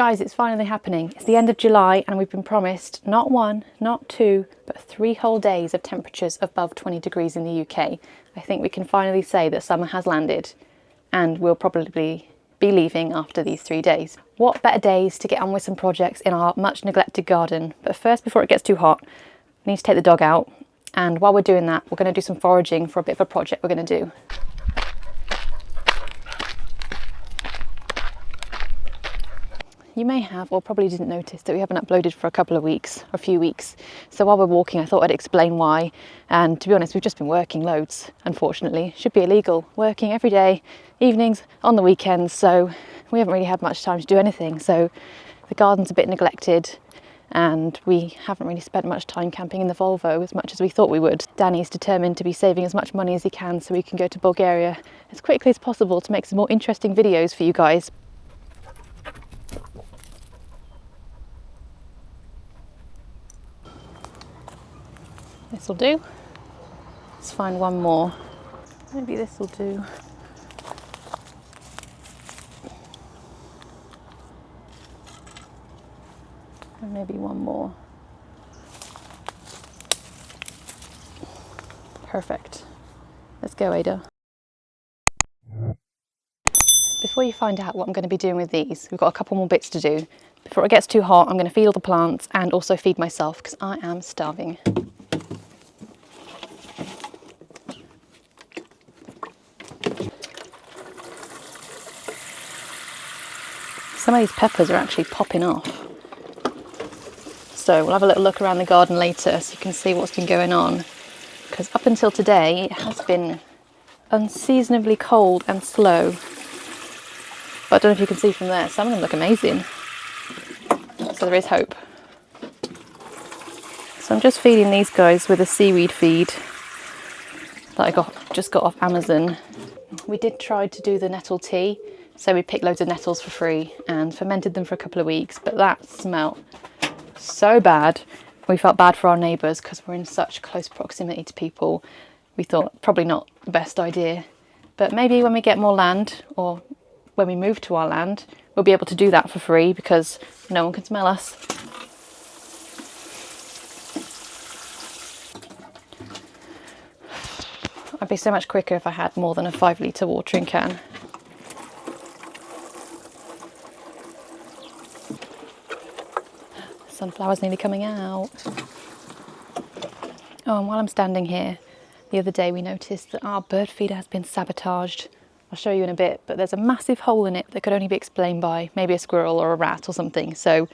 Guys, it's finally happening. It's the end of July and we've been promised not 1, not 2, but 3 whole days of temperatures above 20 degrees in the UK. I think we can finally say that summer has landed and we'll probably be leaving after these 3 days. What better days to get on with some projects in our much neglected garden. But first, before it gets too hot, we need to take the dog out. And while we're doing that, we're going to do some foraging for a bit of a project we're going to do. You may have, or probably didn't notice, that we haven't uploaded for a couple of weeks, or a few weeks. So while we're walking, I thought I'd explain why. And to be honest, we've just been working loads, unfortunately. Should be illegal. Working every day, evenings, on the weekends. So we haven't really had much time to do anything. So the garden's a bit neglected and we haven't really spent much time camping in the Volvo as much as we thought we would. Danny's determined to be saving as much money as he can so we can go to Bulgaria as quickly as possible to make some more interesting videos for you guys. This will do. Let's find one more. Maybe this will do. And maybe one more. Perfect. Let's go, Ada. Before you find out what I'm going to be doing with these, we've got a couple more bits to do. Before it gets too hot, I'm going to feed all the plants and also feed myself because I am starving. Some of these peppers are actually popping off. So we'll have a little look around the garden later so you can see what's been going on. Because up until today it has been unseasonably cold and slow. But I don't know if you can see from there, some of them look amazing. So there is hope. So I'm just feeding these guys with a seaweed feed that I just got off Amazon. We did try to do the nettle tea. So we picked loads of nettles for free and fermented them for a couple of weeks, but that smelt so bad. We felt bad for our neighbours because we're in such close proximity to people. We thought probably not the best idea, but maybe when we get more land or when we move to our land, we'll be able to do that for free because no one can smell us. I'd be so much quicker if I had more than a 5-litre watering can. Sunflower's nearly coming out. Oh, and while I'm standing here, the other day we noticed that our bird feeder has been sabotaged. I'll show you in a bit, but there's a massive hole in it that could only be explained by maybe a squirrel or a rat or something. So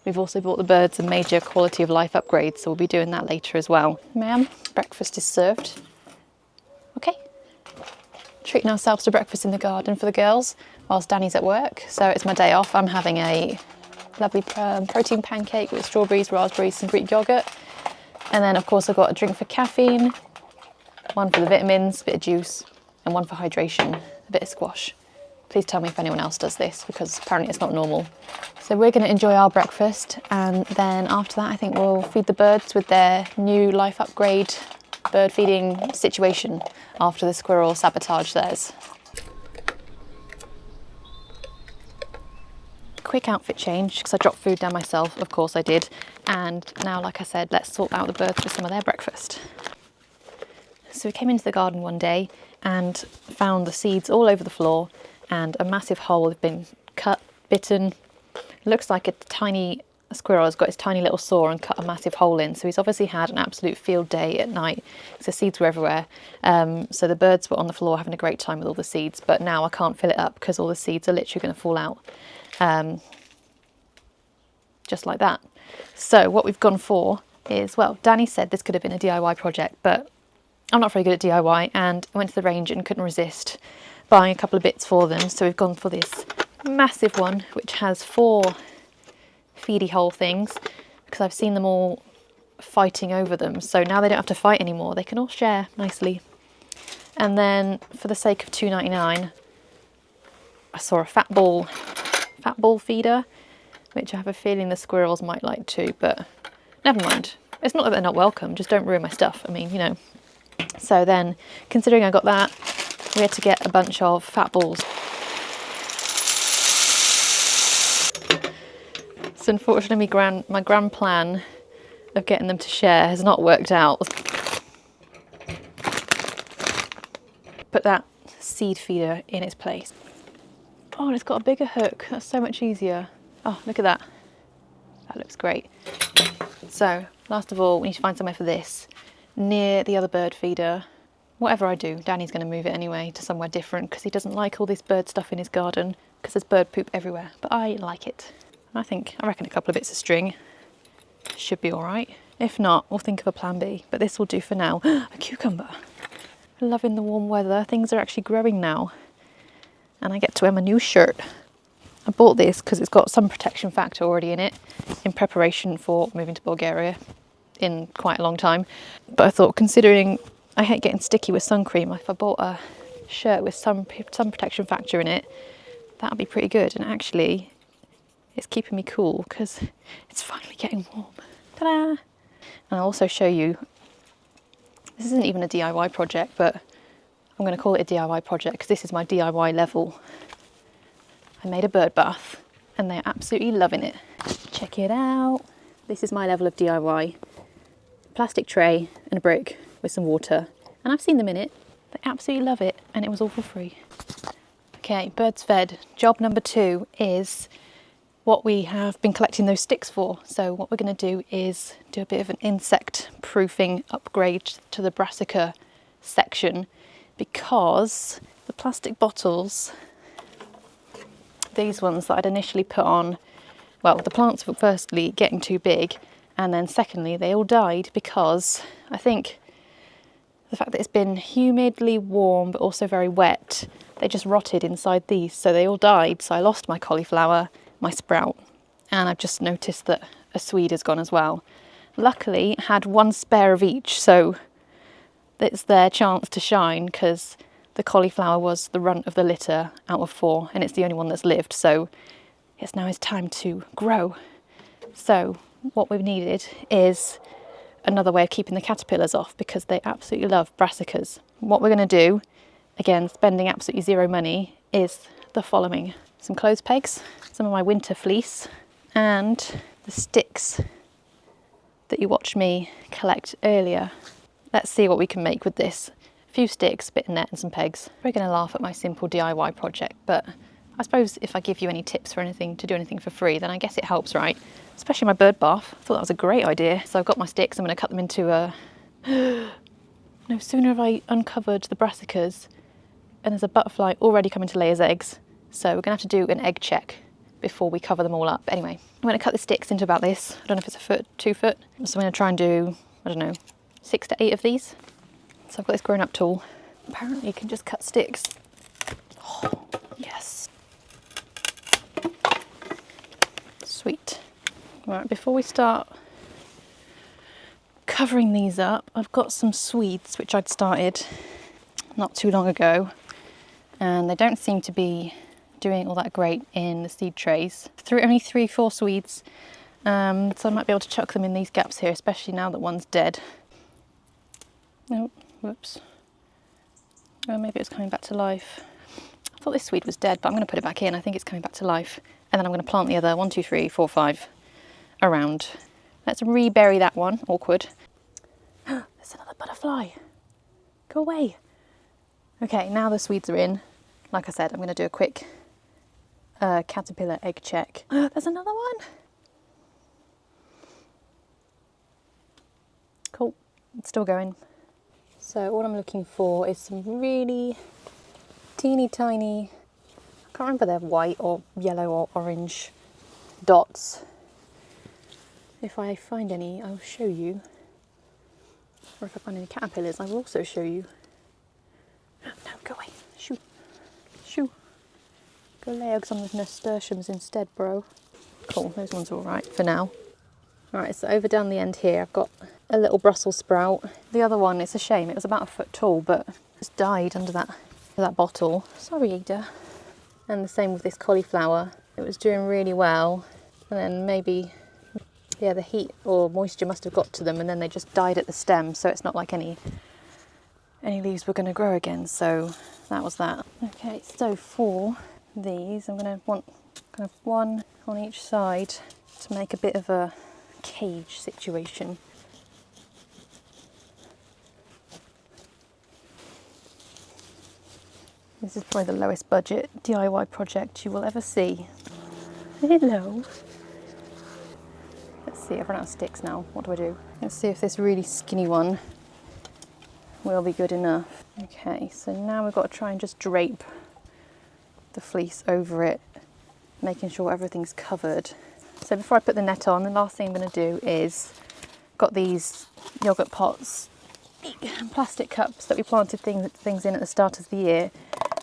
we've also bought the birds a major quality of life upgrade, so we'll be doing that later as well. Ma'am, breakfast is served. Okay. Treating ourselves to breakfast in the garden for the girls whilst Danny's at work. So it's my day off. I'm having a lovely protein pancake with strawberries, raspberries and Greek yogurt. And then of course I've got a drink for caffeine, one for the vitamins, a bit of juice, and one for hydration, a bit of squash. Please tell me if anyone else does this because apparently it's not normal. So we're going to enjoy our breakfast and then after that I think we'll feed the birds with their new life upgrade bird feeding situation after the squirrel sabotaged theirs. Quick outfit change because I dropped food down myself, of course I did, and now like I said, let's sort out the birds for some of their breakfast. So we came into the garden one day and found the seeds all over the floor and a massive hole had been cut, bitten. It looks like a squirrel has got his tiny little saw and cut a massive hole in, so he's obviously had an absolute field day at night because the seeds were everywhere. So the birds were on the floor having a great time with all the seeds, but now I can't fill it up because all the seeds are literally going to fall out. Just like that. So what we've gone for is, well, Danny said this could have been a DIY project, but I'm not very good at DIY and I went to the range and couldn't resist buying a couple of bits for them. So we've gone for this massive one, which has 4 feedy hole things because I've seen them all fighting over them. So now they don't have to fight anymore. They can all share nicely. And then for the sake of £2.99, I saw a fat ball feeder, which I have a feeling the squirrels might like too, but never mind. It's not that they're not welcome, just don't ruin my stuff. I mean, you know. So then, considering I got that, we had to get a bunch of fat balls. So unfortunately my grand plan of getting them to share has not worked out. Put that seed feeder in its place. Oh, and it's got a bigger hook. That's so much easier. Oh, look at that. That looks great. So, last of all, we need to find somewhere for this. Near the other bird feeder. Whatever I do, Danny's going to move it anyway to somewhere different because he doesn't like all this bird stuff in his garden because there's bird poop everywhere. But I like it. I reckon a couple of bits of string should be all right. If not, we'll think of a plan B. But this will do for now. A cucumber. Loving the warm weather. Things are actually growing now. And I get to wear my new shirt. I bought this because it's got some protection factor already in it in preparation for moving to Bulgaria in quite a long time. But I thought, considering I hate getting sticky with sun cream, if I bought a shirt with some protection factor in it, that would be pretty good. And actually, it's keeping me cool because it's finally getting warm. Ta-da! And I'll also show you, this isn't even a DIY project, but I'm going to call it a DIY project because this is my DIY level. I made a bird bath and they're absolutely loving it. Check it out. This is my level of DIY. Plastic tray and a brick with some water. And I've seen them in it. They absolutely love it and it was all for free. Okay, birds fed. Job number 2 is what we have been collecting those sticks for. So what we're going to do is do a bit of an insect proofing upgrade to the brassica section because the plastic bottles, these ones that I'd initially put on, well, the plants were firstly getting too big and then secondly they all died because I think the fact that it's been humidly warm but also very wet, they just rotted inside these, so they all died. So I lost my cauliflower, my sprout, and I've just noticed that a swede has gone as well. Luckily, I had one spare of each, so it's their chance to shine because the cauliflower was the runt of the litter out of 4 and it's the only one that's lived, so it's now it's time to grow. So what we've needed is another way of keeping the caterpillars off because they absolutely love brassicas. What we're going to do, again spending absolutely zero money, is the following. Some clothes pegs, some of my winter fleece, and the sticks that you watched me collect earlier. Let's see what we can make with this. A few sticks, a bit of net and some pegs. We're going to laugh at my simple DIY project, but I suppose if I give you any tips for anything, to do anything for free, then I guess it helps, right? Especially my bird bath. I thought that was a great idea. So I've got my sticks, I'm going to cut them into a... No sooner have I uncovered the brassicas and there's a butterfly already coming to lay his eggs. So we're going to have to do an egg check before we cover them all up. Anyway, I'm going to cut the sticks into about this. I don't know if it's a foot, 2 foot. So I'm going to try and do, I don't know, 6 to 8 of these. So I've got this grown-up tool. Apparently you can just cut sticks. Oh, yes. Sweet. Right, before we start covering these up, I've got some swedes which I'd started not too long ago, and they don't seem to be doing all that great in the seed trays. Only 3-4 swedes, so I might be able to chuck them in these gaps here, especially now that one's dead. Oh, whoops. Oh, maybe it's coming back to life. I thought this swede was dead, but I'm going to put it back in. I think it's coming back to life. And then I'm going to plant the other 1, 2, 3, 4, 5 around. Let's rebury that one. Awkward. There's another butterfly. Go away. Okay, now the swedes are in. Like I said, I'm going to do a quick caterpillar egg check. There's another one. Cool. It's still going. So all I'm looking for is some really teeny tiny, I can't remember if they're white or yellow or orange dots. If I find any, I'll show you. Or if I find any caterpillars, I will also show you. No, go away. Shoo. Shoo. Go lay eggs on the nasturtiums instead, bro. Cool, those ones are all right for now. Alright, so over down the end here, I've got a little Brussels sprout. The other one, it's a shame, it was about 1 foot tall, but just died under that bottle. Sorry, Ada. And the same with this cauliflower. It was doing really well, and then maybe, yeah, the heat or moisture must have got to them, and then they just died at the stem, so it's not like any leaves were going to grow again, so that was that. Okay, so for these, I'm going to want kind of one on each side to make a bit of a cage situation. This is probably the lowest budget DIY project you will ever see. Hello. Let's see, I've run out of sticks now. What do I do? Let's see if this really skinny one will be good enough. Okay, so now we've got to try and just drape the fleece over it, making sure everything's covered. So before I put the net on, the last thing I'm going to do is, got these yogurt pots and plastic cups that we planted things in at the start of the year.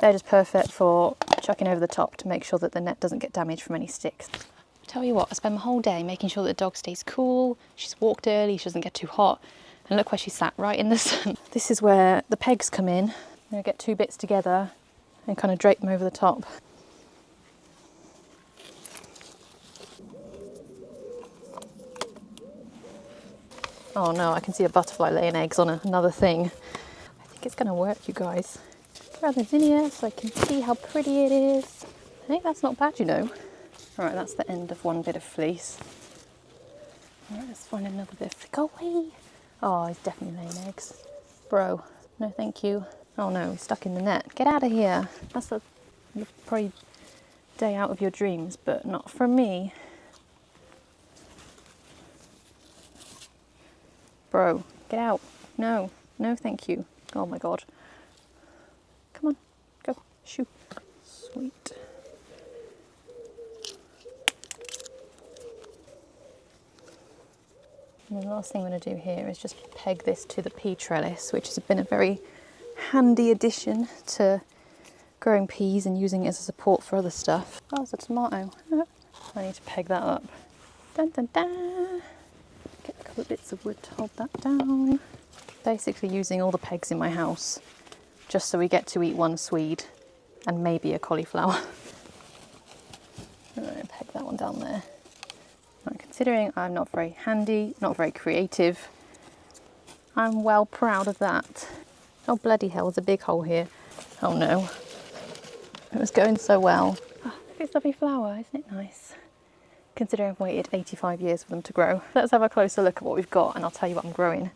They're just perfect for chucking over the top to make sure that the net doesn't get damaged from any sticks. Tell you what, I spend my whole day making sure that the dog stays cool, she's walked early, she doesn't get too hot, and look where she sat, right in the sun. This is where the pegs come in. I'm going to get two bits together and kind of drape them over the top. Oh no, I can see a butterfly laying eggs on another thing. I think it's going to work, you guys. Throw this in here so I can see how pretty it is. I think that's not bad, you know. Alright, that's the end of one bit of fleece. Alright, let's find another bit. Go away! Oh, he's definitely laying eggs. Bro, no thank you. Oh no, he's stuck in the net. Get out of here. That's the probably day out of your dreams, but not for me. Bro, get out. No, no thank you. Oh my god. Come on, go, shoo. Sweet. And the last thing I'm going to do here is just peg this to the pea trellis, which has been a very handy addition to growing peas and using it as a support for other stuff. Oh, it's a tomato. I need to peg that up. Dun dun dun. Get a couple of bits of wood to hold that down. Basically using all the pegs in my house just so we get to eat one swede and maybe a cauliflower. I'm going to peg that one down there. Right, considering I'm not very handy, not very creative, I'm well proud of that. Oh bloody hell, there's a big hole here. Oh no. It was going so well. Oh, look at this lovely flower, isn't it nice? Considering I've waited 85 years for them to grow. Let's have a closer look at what we've got and I'll tell you what I'm growing.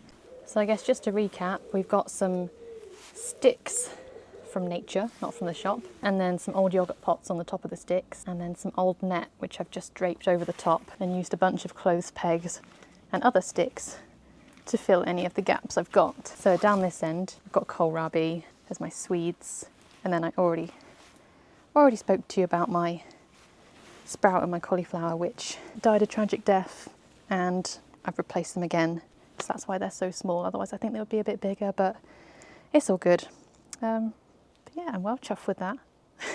So I guess just to recap, we've got some sticks from nature, not from the shop, and then some old yogurt pots on the top of the sticks, and then some old net which I've just draped over the top and used a bunch of clothes pegs and other sticks to fill any of the gaps I've got. So down this end I've got kohlrabi, there's my swedes, and then I already spoke to you about my sprout and my cauliflower which died a tragic death, and I've replaced them again, so that's why they're so small. Otherwise I think they would be a bit bigger, but it's all good. Yeah, I'm well chuffed with that.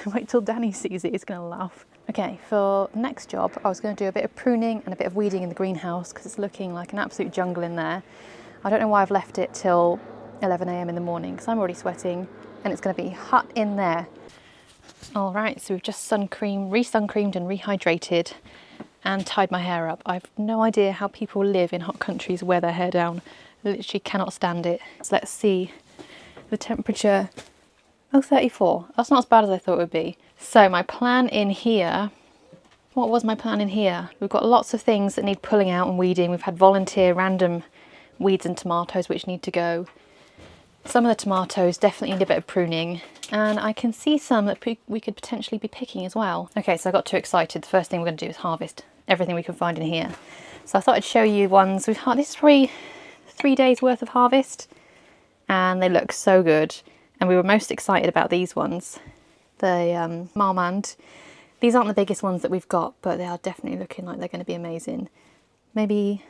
Wait till Danny sees it, he's going to laugh. Okay, for the next job, I was going to do a bit of pruning and a bit of weeding in the greenhouse because it's looking like an absolute jungle in there. I don't know why I've left it till 11 AM in the morning because I'm already sweating and it's going to be hot in there. All right, so we've just re-sun creamed and rehydrated and tied my hair up. I've no idea how people live in hot countries wear their hair down. I literally cannot stand it. So let's see the temperature. Oh, 34. That's not as bad as I thought it would be. So my plan in here, what was my plan in here? We've got lots of things that need pulling out and weeding. We've had volunteer random weeds and tomatoes which need to go. Some of the tomatoes definitely need a bit of pruning, and I can see some that we could potentially be picking as well. Okay, so I got too excited. The first thing we're going to do is harvest everything we can find in here. So I thought I'd show you ones we've had. This is probably 3 days worth of harvest and they look so good. And we were most excited about these ones, the marmande. These aren't the biggest ones that we've got, but they are definitely looking like they're going to be amazing. Maybe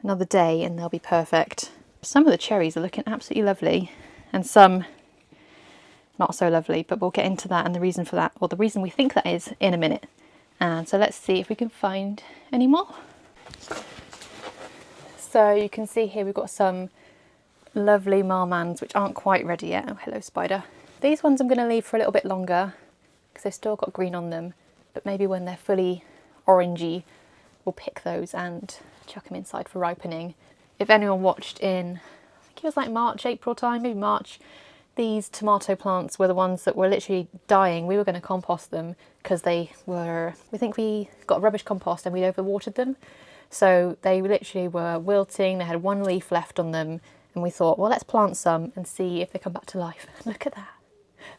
another day and they'll be perfect. Some of the cherries are looking absolutely lovely and some not so lovely, but we'll get into that and the reason for that, or the reason we think that is, in a minute. And so let's see if we can find any more. So you can see here we've got some lovely marmands which aren't quite ready yet. Oh, hello spider. These ones I'm going to leave for a little bit longer because they've still got green on them, but maybe when they're fully orangey we'll pick those and chuck them inside for ripening. If anyone watched in, I think it was like March, April time, maybe March, These tomato plants were the ones that were literally dying. We were going to compost them because we think we got rubbish compost and we'd overwatered them. So they literally were wilting, they had one leaf left on them, and we thought, well, let's plant some and see if they come back to life. Look at that.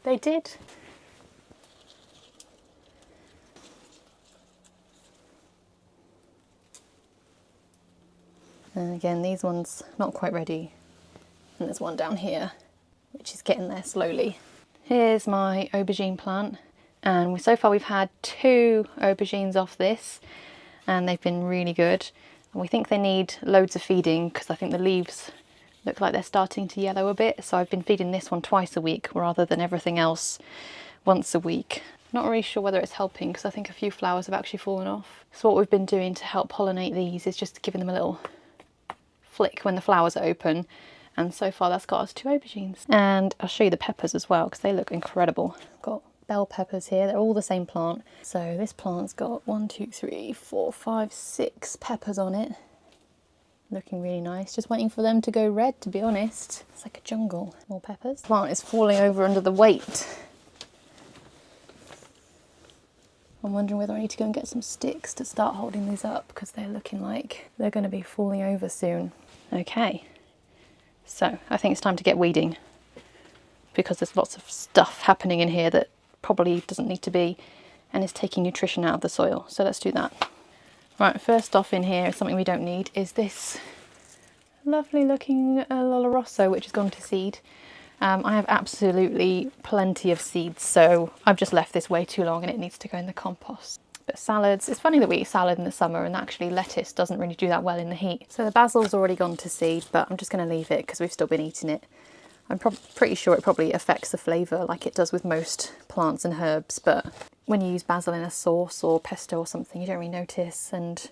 They did. And again, these ones not quite ready. And there's one down here, which is getting there slowly. Here's my aubergine plant. And so far we've had 2 aubergines off this, and they've been really good. And we think they need loads of feeding because I think the leaves look like they're starting to yellow a bit. So I've been feeding this one twice a week rather than everything else once a week. Not really sure whether it's helping because I think a few flowers have actually fallen off. So what we've been doing to help pollinate these is just giving them a little flick when the flowers are open, and so far that's got us 2 aubergines. And I'll show you the peppers as well because they look incredible. Got bell peppers here, they're all the same plant. So this plant's got 1, 2, 3, 4, 5, 6 peppers on it. Looking really nice, just waiting for them to go red, to be honest. It's like a jungle. More peppers. The plant is falling over under the weight. I'm wondering whether I need to go and get some sticks to start holding these up because they're looking like they're going to be falling over soon. Okay, so I think it's time to get weeding because there's lots of stuff happening in here that probably doesn't need to be and is taking nutrition out of the soil. So let's do that. Right, first off in here, something we don't need is this lovely looking Lola Rosso, which has gone to seed. I have absolutely plenty of seeds, so I've just left this way too long and it needs to go in the compost. But salads, it's funny that we eat salad in the summer and actually lettuce doesn't really do that well in the heat. So the basil's already gone to seed, but I'm just going to leave it because we've still been eating it. I'm pretty sure it probably affects the flavour like it does with most plants and herbs, but when you use basil in a sauce or pesto or something, you don't really notice, and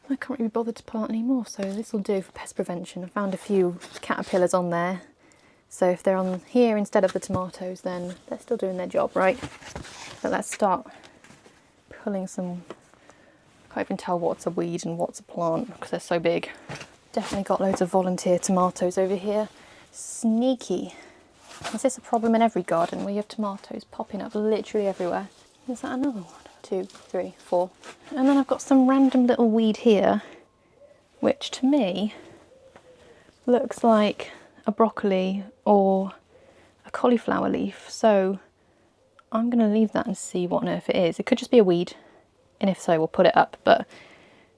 I can't really be bothered to plant anymore, so this will do for pest prevention. I found a few caterpillars on there, so if they're on here instead of the tomatoes, then they're still doing their job, right? But let's start pulling some. I can't even tell what's a weed and what's a plant because they're so big. Definitely got loads of volunteer tomatoes over here. Sneaky. Is this a problem in every garden where you have tomatoes popping up literally everywhere? Is that another one? 2, 3, 4. And then I've got some random little weed here, which to me looks like a broccoli or a cauliflower leaf. So I'm going to leave that and see what on earth it is. It could just be a weed, and if so, we'll put it up. But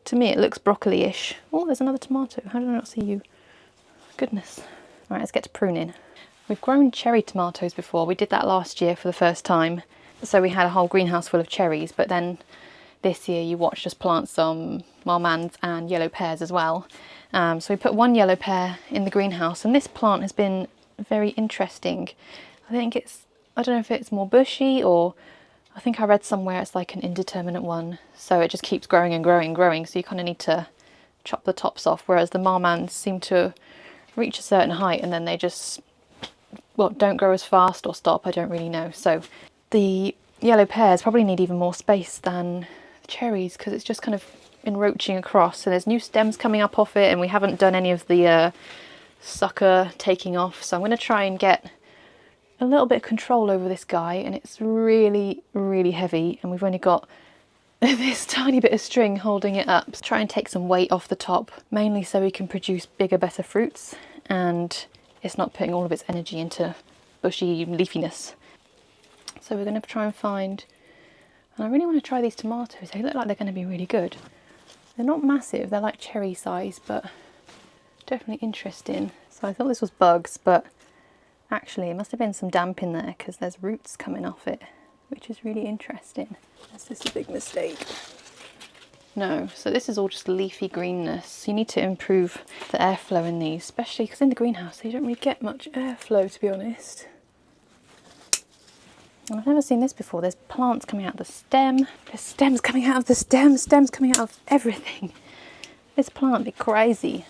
to me, it looks broccoli-ish. Oh, there's another tomato. How did I not see you? Goodness. All right, let's get to pruning. We've grown cherry tomatoes before. We did that last year for the first time. So we had a whole greenhouse full of cherries, but then this year you watched us plant some marmans and yellow pears as well. So we put 1 yellow pear in the greenhouse, and this plant has been very interesting. I don't know if it's more bushy, or I think I read somewhere it's like an indeterminate one. So it just keeps growing and growing and growing. So you kind of need to chop the tops off, whereas the marmans seem to reach a certain height and then they just, well, don't grow as fast or stop, I don't really know. So the yellow pears probably need even more space than the cherries because it's just kind of enroaching across. So there's new stems coming up off it, and we haven't done any of the sucker taking off. So I'm going to try and get a little bit of control over this guy, and it's really, really heavy, and we've only got this tiny bit of string holding it up. So try and take some weight off the top, mainly so we can produce bigger, better fruits, and it's not putting all of its energy into bushy leafiness. So we're going to try and find, and I really want to try these tomatoes. They look like they're going to be really good. They're not massive, they're like cherry size, but definitely interesting. So I thought this was bugs, but actually it must have been some damp in there because there's roots coming off it, which is really interesting. Is this a big mistake? No, so this is all just leafy greenness. You need to improve the airflow in these, especially because in the greenhouse you don't really get much airflow, to be honest. I've never seen this before. There's plants coming out of the stem, there's stems coming out of the stem, stems coming out of everything. This plant be crazy.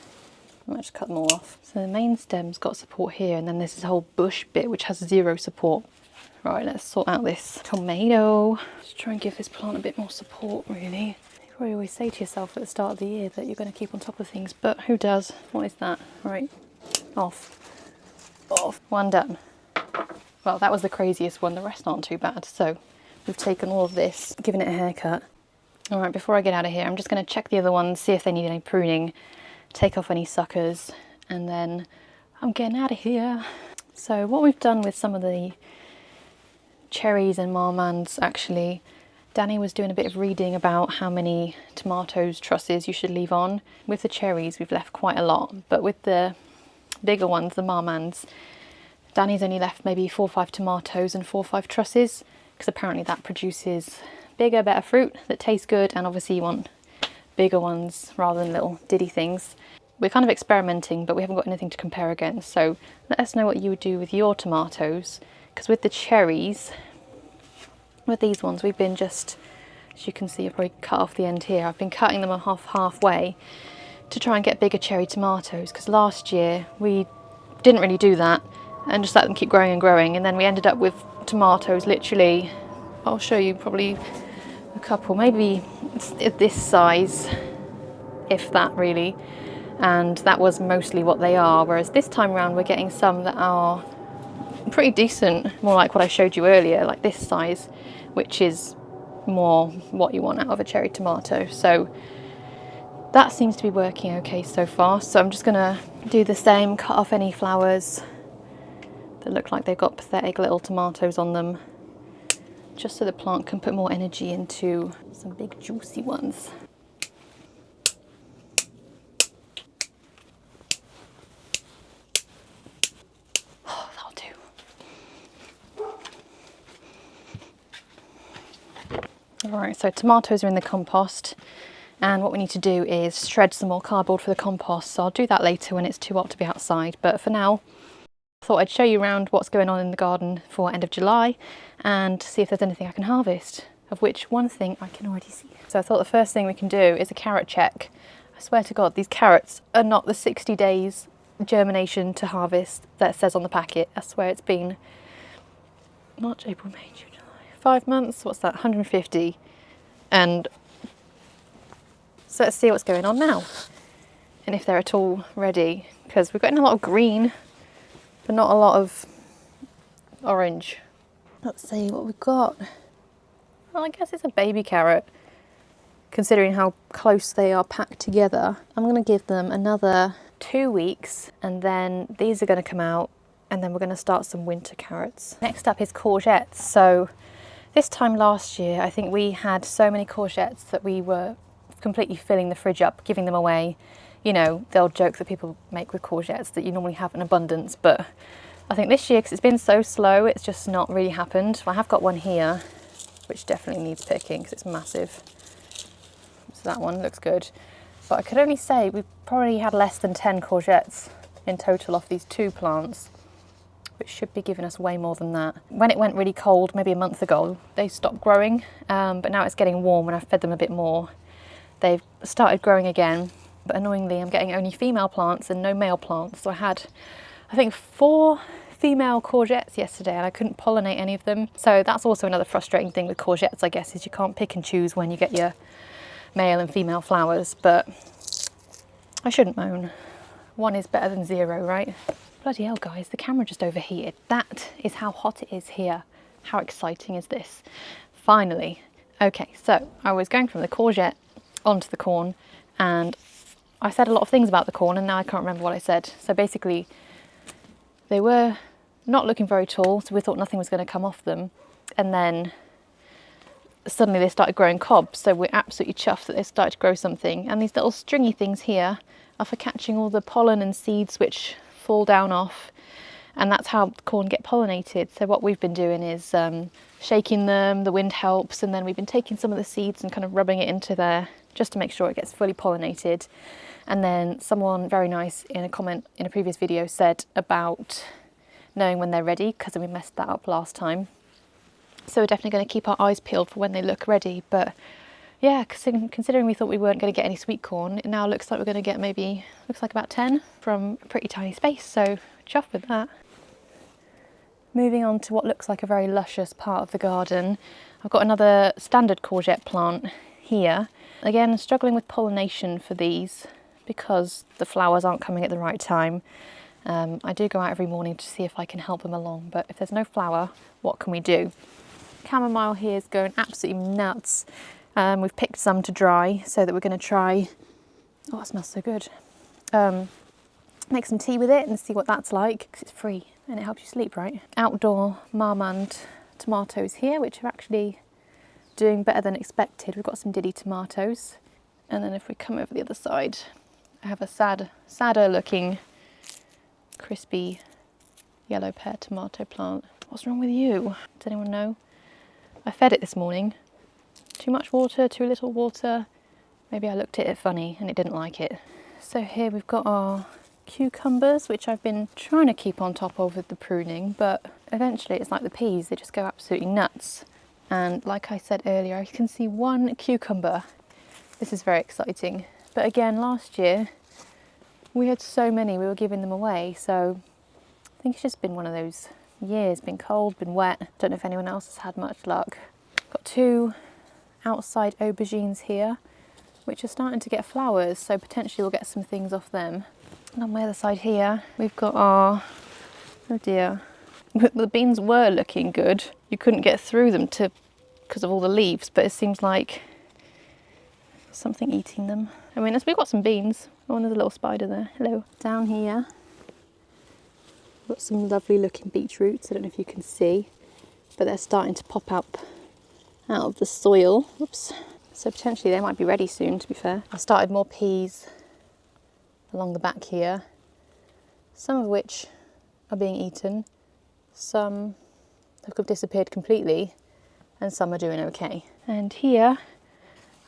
I might just cut them all off. So the main stem's got support here, and then there's this whole bush bit which has 0 support. Right, let's sort out this tomato. Just try and give this plant a bit more support, really. You probably always say to yourself at the start of the year that you're going to keep on top of things, but who does? What is that? Right, off. Off. 1 done. Well, that was the craziest one, the rest aren't too bad. So we've taken all of this, given it a haircut. All right, before I get out of here, I'm just going to check the other ones, see if they need any pruning, take off any suckers, and then I'm getting out of here. So what we've done with some of the cherries and marmans, actually, Danny was doing a bit of reading about how many tomatoes trusses you should leave on. With the cherries, we've left quite a lot, but with the bigger ones, the marmans, Danny's only left maybe 4 or 5 tomatoes and 4 or 5 trusses, because apparently that produces bigger, better fruit that tastes good, and obviously you want bigger ones rather than little diddy things. We're kind of experimenting, but we haven't got anything to compare against, so let us know what you would do with your tomatoes, because with the cherries, with these ones, we've been just, as you can see, I've probably cut off the end here, I've been cutting them halfway to try and get bigger cherry tomatoes, because last year we didn't really do that and just let them keep growing and growing, and then we ended up with tomatoes literally, I'll show you probably a couple, maybe this size, if that really, and that was mostly what they are, whereas this time around we're getting some that are pretty decent, more like what I showed you earlier, like this size, which is more what you want out of a cherry tomato. So that seems to be working okay so far. So I'm just gonna do the same, cut off any flowers that look like they've got pathetic little tomatoes on them, just so the plant can put more energy into some big juicy ones. Oh, that'll do. All right, so tomatoes are in the compost, and what we need to do is shred some more cardboard for the compost. So I'll do that later when it's too hot to be outside, but for now, I thought I'd show you around what's going on in the garden for end of July and see if there's anything I can harvest, of which one thing I can already see. So I thought the first thing we can do is a carrot check. I swear to God, these carrots are not the 60 days germination to harvest that it says on the packet. I swear it's been March, April, May, June, July, 5 months, what's that, 150. And so let's see what's going on now and if they're at all ready, because we're getting a lot of green but not a lot of orange. Let's see what we've got. Well, I guess it's a baby carrot, considering how close they are packed together. I'm going to give them another 2 weeks, and then these are going to come out, and then we're going to start some winter carrots. Next up is courgettes. So this time last year, I think we had so many courgettes that we were completely filling the fridge up, giving them away. You know, the old joke that people make with courgettes, that you normally have in abundance, but I think this year, because it's been so slow, it's just not really happened. I have got one here, which definitely needs picking because it's massive. So that one looks good. But I could only say we've probably had less than 10 courgettes in total off these 2 plants, which should be giving us way more than that. When it went really cold, maybe a month ago, they stopped growing, but now it's getting warm and I've fed them a bit more. They've started growing again. But annoyingly, I'm getting only female plants and no male plants. So I had, I think, 4 female courgettes yesterday and I couldn't pollinate any of them. So that's also another frustrating thing with courgettes, I guess, is you can't pick and choose when you get your male and female flowers. But I shouldn't moan. 1 is better than 0, right? Bloody hell, guys, the camera just overheated. That is how hot it is here. How exciting is this? Finally. Okay, so I was going from the courgette onto the corn, and I said a lot of things about the corn and now I can't remember what I said. So basically, they were not looking very tall, so we thought nothing was going to come off them. And then suddenly they started growing cobs, so we're absolutely chuffed that they started to grow something. And these little stringy things here are for catching all the pollen and seeds which fall down off. And that's how corn get pollinated. So what we've been doing is shaking them, the wind helps, and then we've been taking some of the seeds and kind of rubbing it into there just to make sure it gets fully pollinated. And then someone very nice in a comment in a previous video said about knowing when they're ready, because we messed that up last time. So we're definitely going to keep our eyes peeled for when they look ready. But yeah, considering we thought we weren't going to get any sweet corn, it now looks like we're going to get maybe, looks like about 10 from a pretty tiny space. So chuffed with that. Moving on to what looks like a very luscious part of the garden. I've got another standard courgette plant here. Again, struggling with pollination for these, because the flowers aren't coming at the right time. I do go out every morning to see if I can help them along, but if there's no flower, what can we do? Chamomile here is going absolutely nuts. We've picked some to dry so that we're going to try, oh, it smells so good, make some tea with it and see what that's like, because it's free and it helps you sleep, right? Outdoor Marmande tomatoes here, which are actually doing better than expected. We've got some Diddy tomatoes. And then if we come over the other side, I have a sadder looking crispy yellow pear tomato plant. What's wrong with you? Does anyone know? I fed it this morning. Too much water, too little water. Maybe I looked at it funny and it didn't like it. So here we've got our cucumbers, which I've been trying to keep on top of with the pruning, but eventually it's like the peas, they just go absolutely nuts. And like I said earlier, I can see one cucumber. This is very exciting. But again, last year we had so many, we were giving them away. So I think it's just been one of those years, been cold, been wet. Don't know if anyone else has had much luck. Got 2 outside aubergines here, which are starting to get flowers. So potentially we'll get some things off them. And on my other side here, we've got our, oh dear, the beans were looking good. You couldn't get through them because of all the leaves, but it seems like something eating them. I mean, we've got some beans. Oh, and there's a little spider there. Hello. Down here, we've got some lovely looking beetroots. I don't know if you can see, but they're starting to pop up out of the soil. Oops. So potentially they might be ready soon, to be fair. I started more peas along the back here, some of which are being eaten, some have disappeared completely, and some are doing okay. And here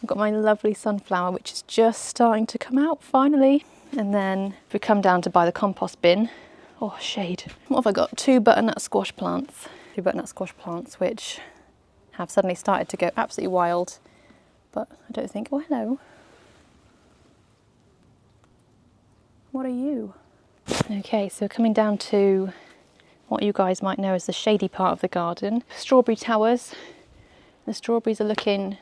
I've got my lovely sunflower, which is just starting to come out finally. And then if we come down to buy the compost bin, oh shade, what have I got? 2 butternut squash plants. 2 butternut squash plants which have suddenly started to go absolutely wild, but I don't think, oh hello. What are you? Okay, so coming down to what you guys might know as the shady part of the garden. Strawberry towers. The strawberries are looking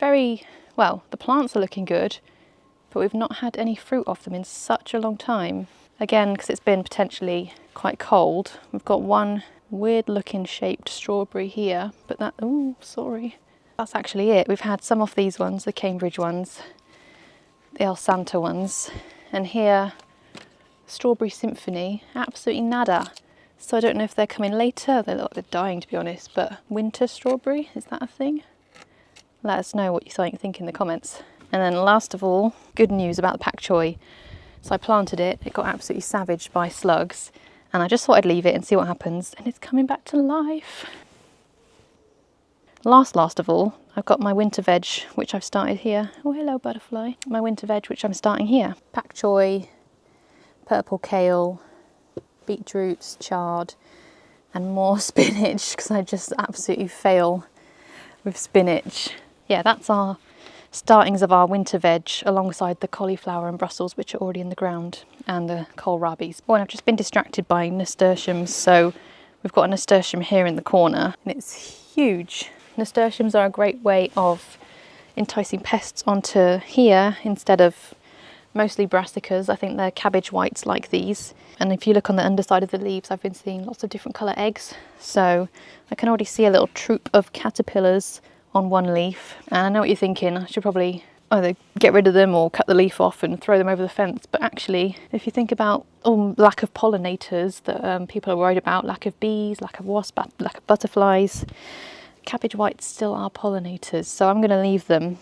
very, well, the plants are looking good, but we've not had any fruit off them in such a long time. Again, because it's been potentially quite cold. We've got one weird looking shaped strawberry here, but that, oh, sorry. That's actually it. We've had some off these ones, the Cambridge ones, the El Santo ones. And here, Strawberry Symphony, absolutely nada. So I don't know if they're coming later. They look like they're dying, to be honest, but winter strawberry, is that a thing? Let us know what you think in the comments. And then last of all, good news about the pak choi. So I planted it, it got absolutely savaged by slugs, and I just thought I'd leave it and see what happens, and it's coming back to life. Last of all, I've got my winter veg, which I've started here. Oh, hello butterfly. My winter veg, which I'm starting here. Pak choi, purple kale, beetroots, chard, and more spinach, because I just absolutely fail with spinach. Yeah, that's our startings of our winter veg, alongside the cauliflower and Brussels, which are already in the ground, and the kohlrabies. Oh, and I've just been distracted by nasturtiums, so we've got a nasturtium here in the corner, and it's huge. Nasturtiums are a great way of enticing pests onto here instead of mostly brassicas. I think they're cabbage whites like these. And if you look on the underside of the leaves, I've been seeing lots of different colour eggs. So I can already see a little troop of caterpillars on one leaf. And I know what you're thinking, I should probably either get rid of them or cut the leaf off and throw them over the fence. But actually, if you think about lack of pollinators that people are worried about, lack of bees, lack of wasps, lack of butterflies, cabbage whites still are pollinators, so I'm going to leave them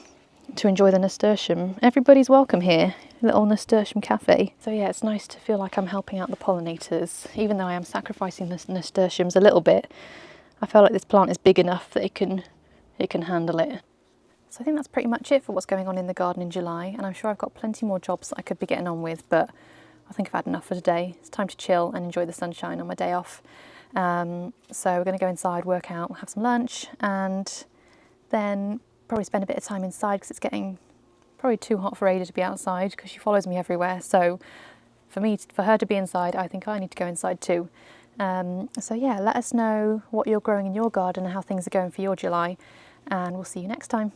to enjoy the nasturtium. Everybody's welcome here, little nasturtium cafe. So yeah, it's nice to feel like I'm helping out the pollinators, even though I am sacrificing the nasturtiums a little bit. I feel like this plant is big enough that it can handle it. So I think that's pretty much it for what's going on in the garden in July, and I'm sure I've got plenty more jobs that I could be getting on with, but I think I've had enough for today. It's time to chill and enjoy the sunshine on my day off. So we're going to go inside, work out, have some lunch, and then probably spend a bit of time inside because it's getting probably too hot for Ada to be outside because she follows me everywhere. So for her to be inside, I think I need to go inside too. So yeah, let us know what you're growing in your garden and how things are going for your July, and we'll see you next time.